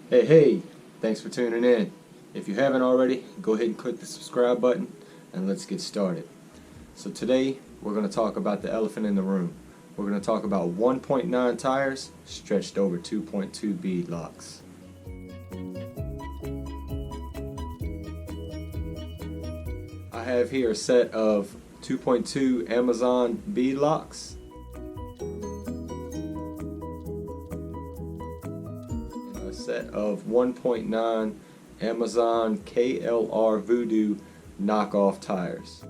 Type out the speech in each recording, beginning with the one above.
Hey, thanks for tuning in. If you haven't already, go ahead and click the subscribe button and let's get started. So today we're going to talk about the elephant in the room. We're going to talk about 1.9 tires stretched over 2.2 bead locks. I have here a set of 2.2 Amazon bead locks. Set of 1.9 Amazon KLR Voodoo knockoff tires.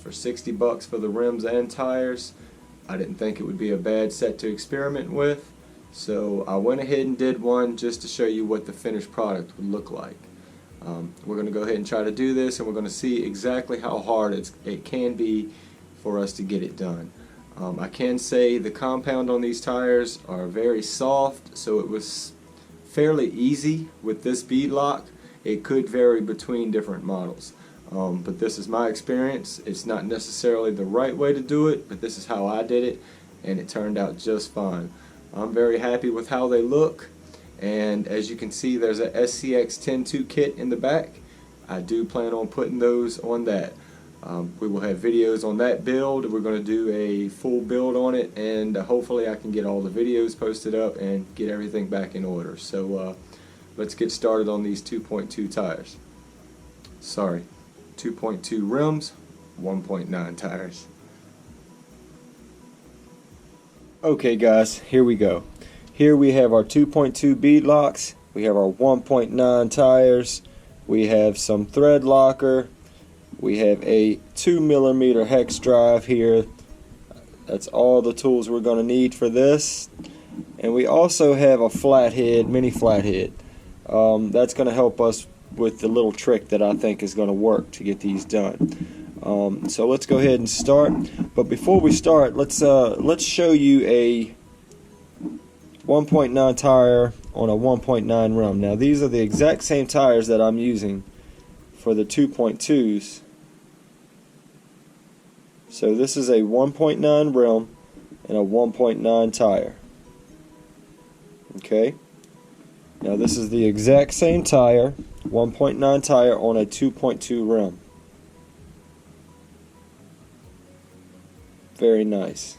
For $60 for the rims and tires. I didn't think it would be a bad set to experiment with, so I went ahead and did one just to show you what the finished product would look like. We're going to go ahead and try to do this, and we're going to see exactly how hard it can be for us to get it done. I can say the compound on these tires are very soft, so it was fairly easy with this bead lock. It could vary between different models, but this is my experience. It's not necessarily the right way to do it, but this is how I did it, and it turned out just fine. I'm very happy with how they look, and as you can see, there's a SCX 10.2 kit in the back. I do plan on putting those on that. We will have videos on that build. We're going to do a full build on it, and hopefully I can get all the videos posted up and get everything back in order. So let's get started on these 2.2 tires. Sorry, 2.2 rims, 1.9 tires. Okay guys, here we go. Here we have our 2.2 bead locks. We have our 1.9 tires. We have some thread locker. We have a 2mm hex drive here. That's all the tools we're going to need for this. And we also have a flathead, mini flathead. That's going to help us with the little trick that I think is going to work to get these done. So let's go ahead and start. But before we start, let's show you a 1.9 tire on a 1.9 rim. Now these are the exact same tires that I'm using for the 2.2s. So this is a 1.9 rim and a 1.9 tire. Okay. Now this is the exact same tire, 1.9 tire on a 2.2 rim. Very nice.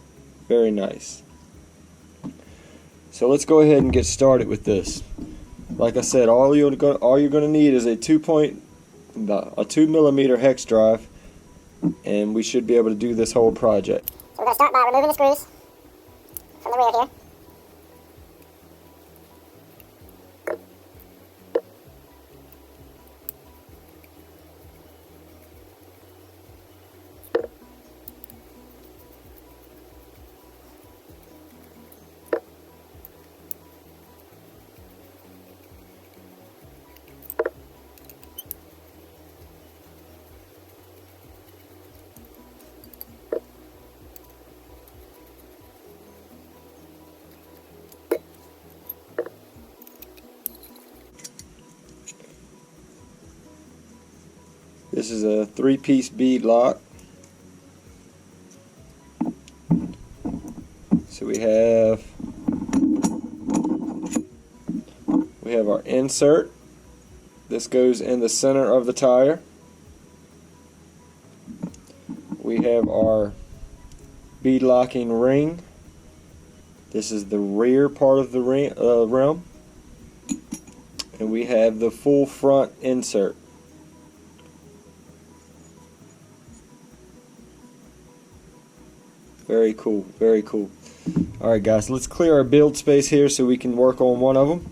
Very nice. So let's go ahead and get started with this. Like I said, all you're going to need is a 2mm hex drive, and we should be able to do this whole project. So we're going to start by removing the screws from the rear here. This is a 3-piece bead lock. So we have our insert. This goes in the center of the tire. We have our bead locking ring. This is the rear part of the rim. And we have the full front insert. Very cool, very cool. Alright guys, let's clear our build space here so we can work on one of them.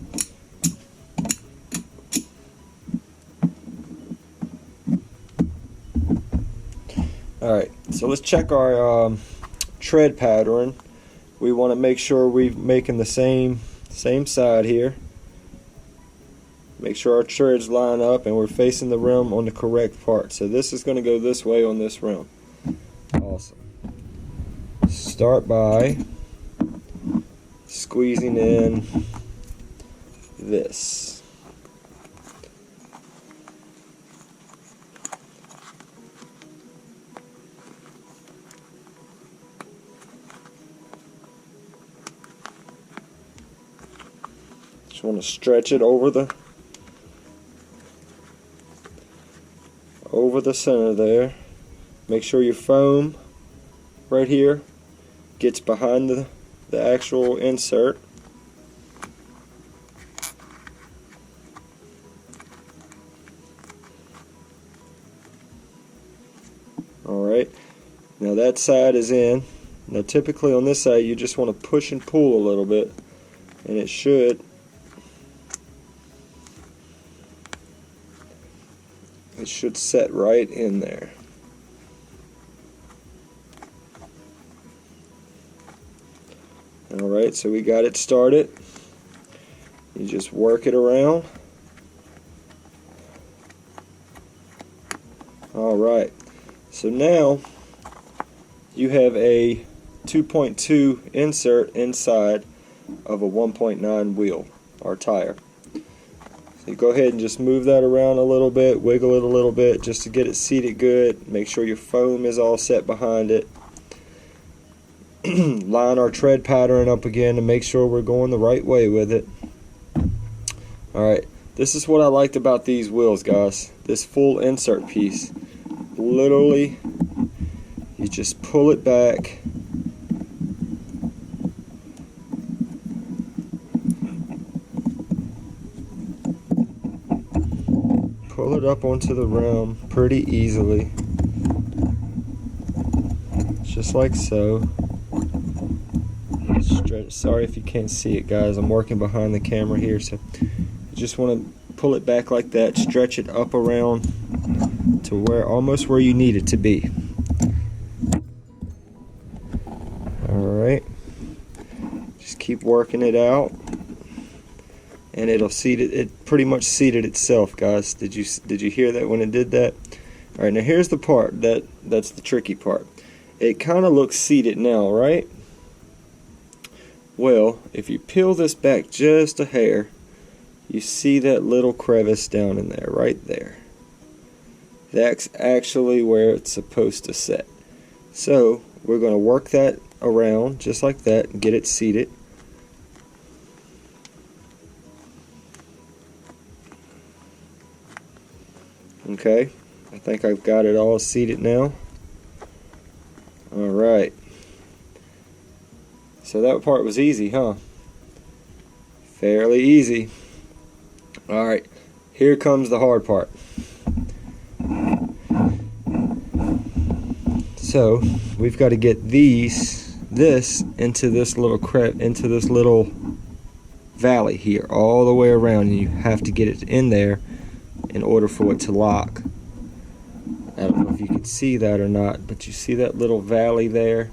Alright, so let's check our tread pattern. We want to make sure we're making the same side here. Make sure our treads line up and we're facing the rim on the correct part. So this is going to go this way on this rim. Awesome. Start by squeezing in this. Just want to stretch it over the center there. Make sure your foam right here gets behind the actual insert. Alright, now that side is in. Now typically on this side you just want to push and pull a little bit, and it should set right in there. Alright, so we got it started. You just work it around. Alright, so now you have a 2.2 insert inside of a 1.9 wheel or tire. So you go ahead and just move that around a little bit, wiggle it a little bit just to get it seated good. Make sure your foam is all set behind it. Line our tread pattern up again to make sure we're going the right way with it. Alright, this is what I liked about these wheels, guys. This full insert piece. Literally, you just pull it back. Pull it up onto the rim pretty easily. Just like so. Sorry if you can't see it, guys. I'm working behind the camera here, so you just want to pull it back like that, stretch it up around to almost where you need it to be. Alright, just keep working it out, and it'll seat it. It pretty much seated itself, guys. Did you hear that when it did that? Alright, now here's the part that's the tricky part. It kind of looks seated now, right? Well, if you peel this back just a hair, you see that little crevice down in there, right there. That's actually where it's supposed to set. So we're going to work that around just like that and get it seated. Okay, I think I've got it all seated now. Alright. So that part was easy, huh? Fairly easy. Alright, here comes the hard part. So we've got to get this into this little valley here, all the way around, and you have to get it in there in order for it to lock. I don't know if you can see that or not, but you see that little valley there?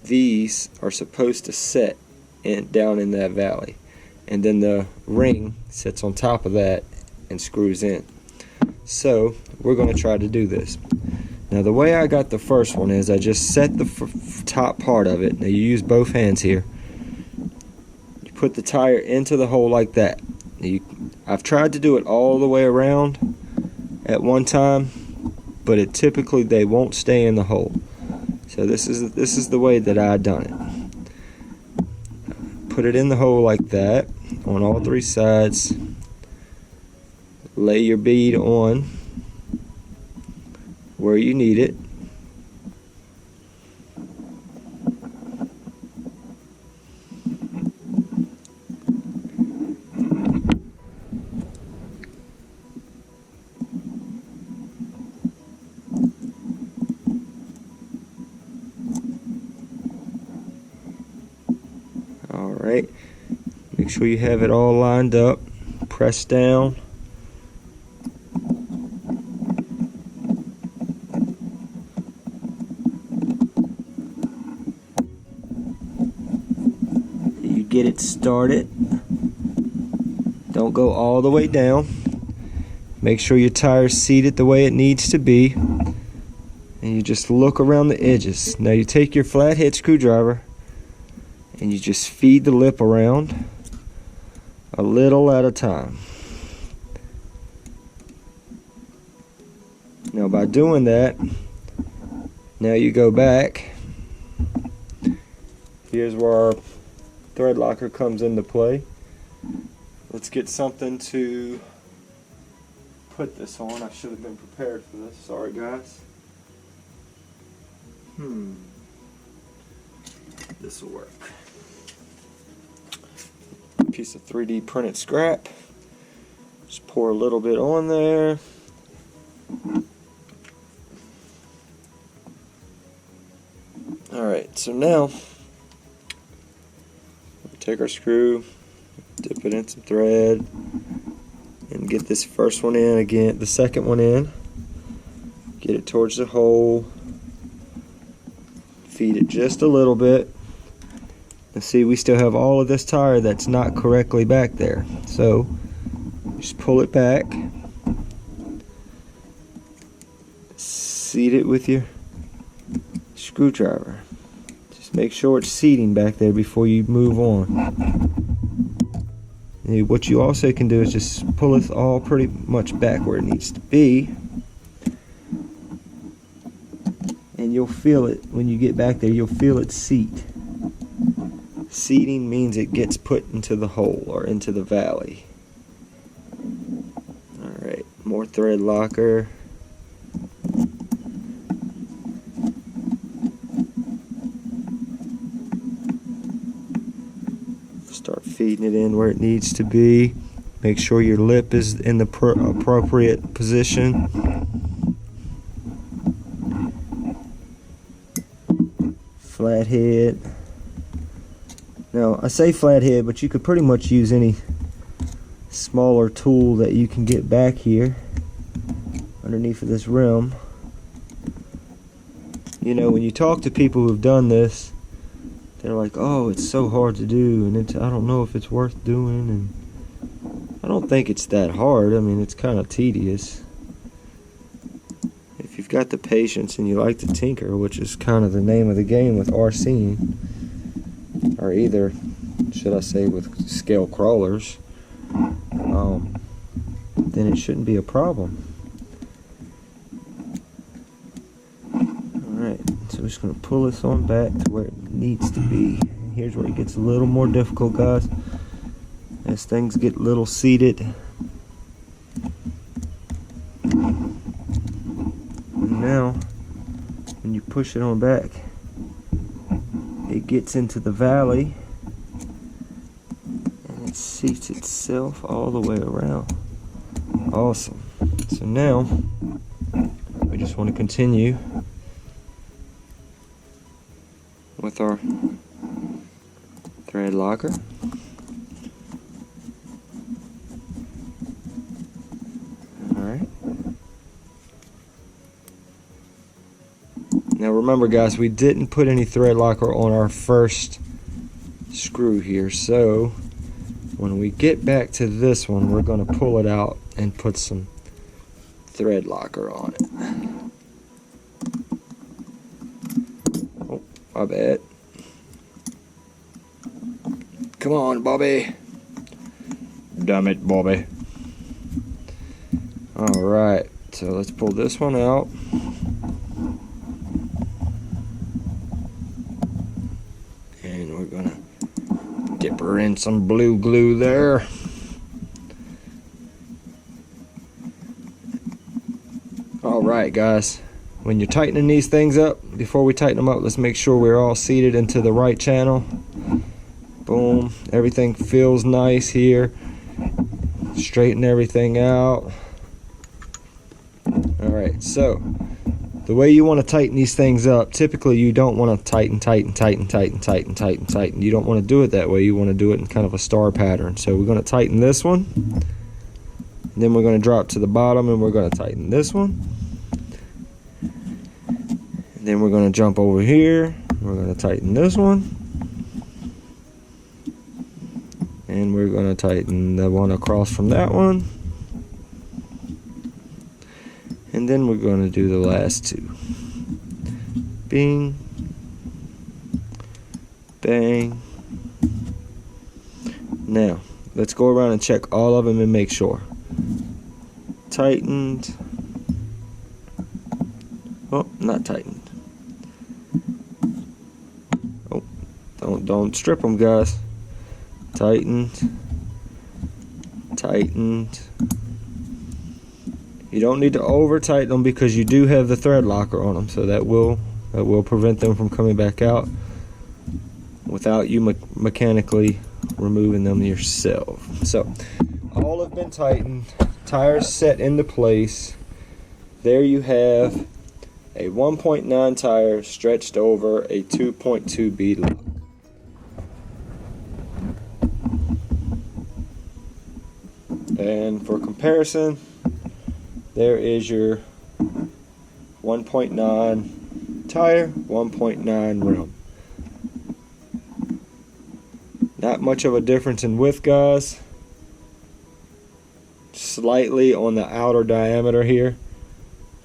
These are supposed to set down in that valley, and then the ring sits on top of that and screws in. So we're going to try to do this. Now the way I got the first one is I just set the top part of it. Now you use both hands here. You put the tire into the hole like that. I've tried to do it all the way around at one time, but typically they won't stay in the hole. So this is the way that I done it. Put it in the hole like that on all three sides. Lay your bead on where you need it. Alright, make sure you have it all lined up, press down. You get it started. Don't go all the way down. Make sure your tire's seated the way it needs to be. And you just look around the edges. Now you take your flathead screwdriver and you just feed the lip around a little at a time. Now by doing that, now you go back. Here's where our thread locker comes into play. let's get something to put this on. I should have been prepared for this. Sorry, guys. This will work. Piece of 3D printed scrap. Just pour a little bit on there. Alright, so now we take our screw, dip it in some thread, and get this first one in again, the second one in. Get it towards the hole. Feed it just a little bit. And see, we still have all of this tire that's not correctly back there. So just pull it back. Seat it with your screwdriver. Just make sure it's seating back there before you move on. And what you also can do is just pull it all pretty much back where it needs to be. And you'll feel it when you get back there, you'll feel it seat. Seating means it gets put into the hole or into the valley. Alright, more thread locker. Start feeding it in where it needs to be. Make sure your lip is in the appropriate position. Flathead. Now, I say flathead, but you could pretty much use any smaller tool that you can get back here underneath of this rim. You know, when you talk to people who've done this, they're like, oh, it's so hard to do, and I don't know if it's worth doing, and I don't think it's that hard. I mean, it's kind of tedious. If you've got the patience and you like to tinker, which is kind of the name of the game with RCing, or either, should I say, with scale crawlers, then it shouldn't be a problem. Alright, so we're just going to pull this on back to where it needs to be. Here's where it gets a little more difficult, guys. As things get a little seated. And now, when you push it on back, it gets into the valley and it seats itself all the way around. Awesome. So now we just want to continue with our thread locker. Alright. Now remember, guys, we didn't put any thread locker on our first screw here, so when we get back to this one, we're going to pull it out and put some thread locker on it. Oh, my bad. Come on, Bobby. Damn it, Bobby. Alright, so let's pull this one out. And we're gonna dip her in some blue glue there. Alright, guys, when you're tightening these things up, before we tighten them up, let's make sure we're all seated into the right channel. Boom, everything feels nice here. Straighten everything out. Alright, so the way you want to tighten these things up, typically you don't want to tighten. You don't want to do it that way. You want to do it in kind of a star pattern. So we're going to tighten this one. Then we're going to drop to the bottom and we're going to tighten this one. And then we're going to jump over here. We're going to tighten this one. And we're going to tighten the one across from that one. And then we're going to do the last two. Bing. Bang. Now, let's go around and check all of them and make sure. Tightened. Oh, not tightened. Oh, don't strip them, guys. Tightened. tightened. You don't need to over tighten them because you do have the thread locker on them, so that will prevent them from coming back out without you mechanically removing them yourself. So all have been tightened, tires set into place. There you have a 1.9 tire stretched over a 2.2 beadlock. And for comparison, there is your 1.9 tire, 1.9 rim. Not much of a difference in width, guys. Slightly on the outer diameter here,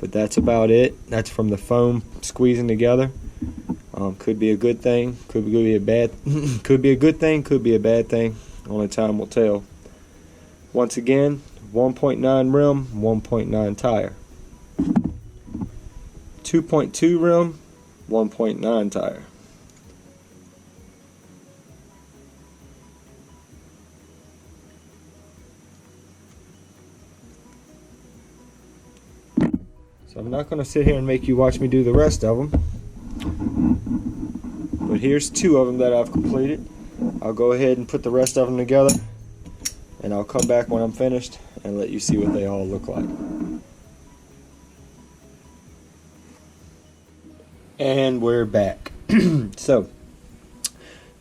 but that's about it. That's from the foam squeezing together. Could be a good thing, could be a bad could be a good thing, could be a bad thing. Only time will tell. Once again, 1.9 rim, 1.9 tire. 2.2 rim, 1.9 tire. So I'm not going to sit here and make you watch me do the rest of them. But here's 2 of them that I've completed. I'll go ahead and put the rest of them together, and I'll come back when I'm finished and let you see what they all look like. And we're back. So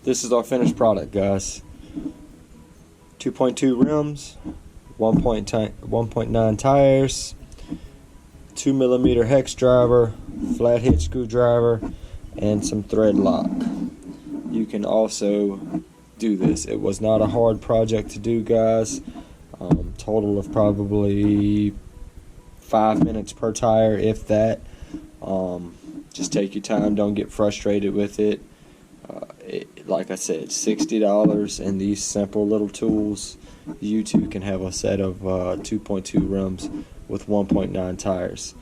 this is our finished product, guys. 2.2 rims, 1.9 tires, 2mm hex driver, flat hitch screwdriver, and some thread lock. You can also do this. It was not a hard project to do, guys. Total of probably 5 minutes per tire, if that. Just take your time, don't get frustrated with it. Like I said, $60, and these simple little tools, you too can have a set of 2.2 rims with 1.9 tires.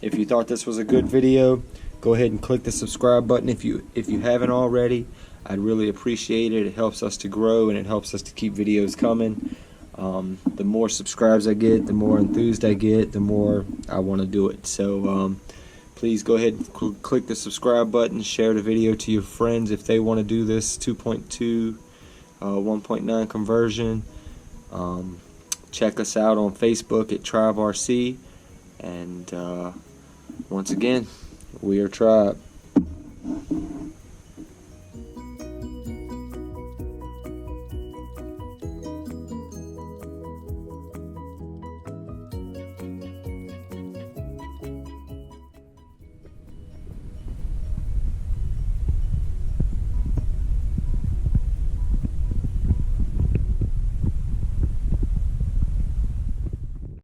If you thought this was a good video, go ahead and click the subscribe button if you haven't already. I'd really appreciate it. It helps us to grow, and it helps us to keep videos coming. The more subscribes I get, the more enthused I get, the more I want to do it. So please go ahead and click the subscribe button, share the video to your friends if they want to do this 2.2 1.9 conversion. Check us out on Facebook at Tribe RC, and once again, we are Tribe.